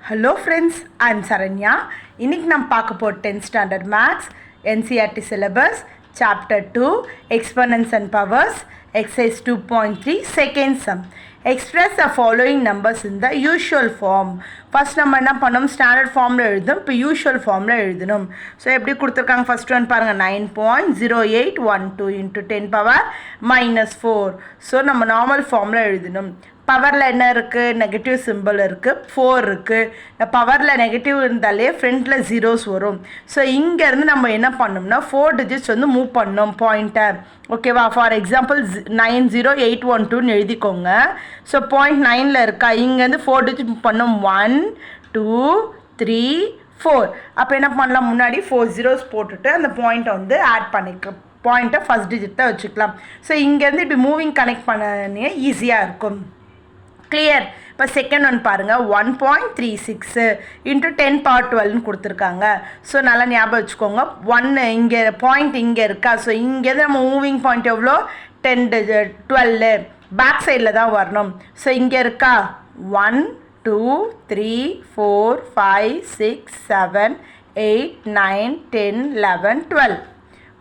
Hello friends, I'm Saranya. இன்னைக்கு நம்ம பார்க்க போற 10th standard maths NCERT syllabus chapter 2 exponents and powers exercise 2.3 second sum. Express the following numbers in the usual form. First நம்ம என்ன பண்ணோம், standard ஃபார்மில் எழுதணும். இப்போ யூஷுவல் ஃபார்மில் எழுதணும். ஸோ எப்படி கொடுத்துருக்காங்க, ஃபர்ஸ்ட் ஒன் பாருங்கள், 9.0812 இன்ட்டு 10 பவர் -4. ஸோ நம்ம நார்மல் ஃபார்மில் எழுதணும். பவரில் என்ன இருக்குது, நெகட்டிவ் சிம்பிள் இருக்குது, 4 இருக்குது. பவரில் நெகட்டிவ் இருந்தாலே ஃப்ரண்ட்டில் ஜீரோஸ் வரும். ஸோ இங்கேருந்து நம்ம என்ன பண்ணோம்னா 4 டிஜிட்ஸ் வந்து மூவ் பண்ணோம் பாயிண்டர். ஓகேவா, ஃபார் எக்ஸாம்பிள் 90812ன்னு எழுதிக்கோங்க. ஸோ 0.9ல் இருக்கா, இங்கேருந்து 4 டிஜிட் மூவ் பண்ணோம். 1 2 3 4. அப்போ என்ன பண்ணலாம், முன்னாடி 4 ஜீரோஸ் போட்டுட்டு அந்த பாயிண்ட்டை வந்து ஆட் பண்ணிக்கலாம். பாயிண்ட்டை ஃபஸ்ட் டிஜிட் தான் வச்சுக்கலாம். ஸோ இங்கேருந்து இப்படி மூவிங் கனெக்ட் பண்ண ஈஸியாக இருக்கும். கிளியர். இப்போ செகண்ட் ஒன் பாருங்கள், 1.36 இன்ட்டு 10 பவர் 12ன்னு கொடுத்துருக்காங்க. ஸோ நல்லா ஞாபகம் வச்சுக்கோங்க, 1 இங்கே பாயிண்ட் இங்கே இருக்கா. ஸோ இங்கேருந்து நம்ம மூவிங் பாயிண்ட் எவ்வளோ, 10 12 பேக் சைடில் தான் வரணும். ஸோ இங்கே இருக்கா 1 2 3 4 5 6 7 8 9 10 11 12.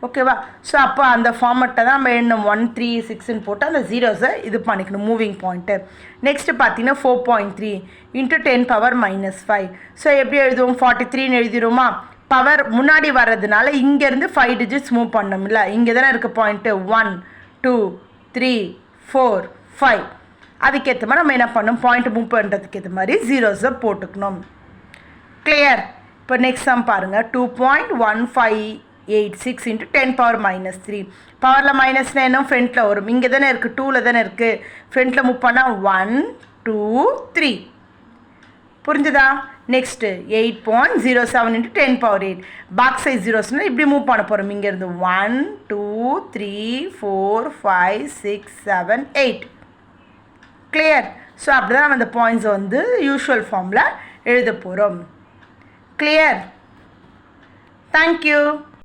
ஓகேவா. ஸோ அப்போ அந்த ஃபார்மெட்டை தான் நம்ம எழுதணும். 1 3 6ன்னு போட்டு அந்த ஜீரோஸை இது பண்ணிக்கணும், மூவிங் பாயிண்ட்டு. நெக்ஸ்ட்டு பார்த்தீங்கன்னா 4.3 இன்ட்டு 10 பவர் -5. ஸோ எப்படி எழுதுவோம், 43ன்னு எழுதிடுவோமா. பவர் முன்னாடி வர்றதுனால இங்கேருந்து 5 டிஜிட்ஸ் மூவ் பண்ணோம்ல, இங்கே தானே இருக்க பாயிண்ட்டு. 1 2 3 4 5. அதுக்கேற்ற மாதிரி நம்ம என்ன பண்ணணும், பாயிண்ட் மூவ் பண்ணுறதுக்கு ஏற்ற மாதிரி ஜீரோஸை போட்டுக்கணும். கிளியர். இப்போ நெக்ஸ்ட் சம் பாருங்கள், 2.1586 இன்ட்டு 10 பவர் -3. பவரில் மைனஸ்னா என்ன, ஃப்ரண்ட்டில் வரும். இங்கே தானே இருக்குது, 2ல் தானே இருக்குது. ஃப்ரண்ட்டில் மூவ் பண்ணால் 1 2 3. புரிஞ்சுதா. Next 8.07 into 10 power 8. பாக் சைஸ் ஜீரோஸ்னால் இப்படி மூவ் பண்ண போகிறோம். இங்கேருந்து 1 2 3 4 5 6 7 8. கிளியர். ஸோ அப்படி தான் நம்ம அந்த பாயிண்ட்ஸை வந்து யூஷுவல் ஃபார்மில் எழுத போகிறோம். கிளியர். தேங்க்யூ.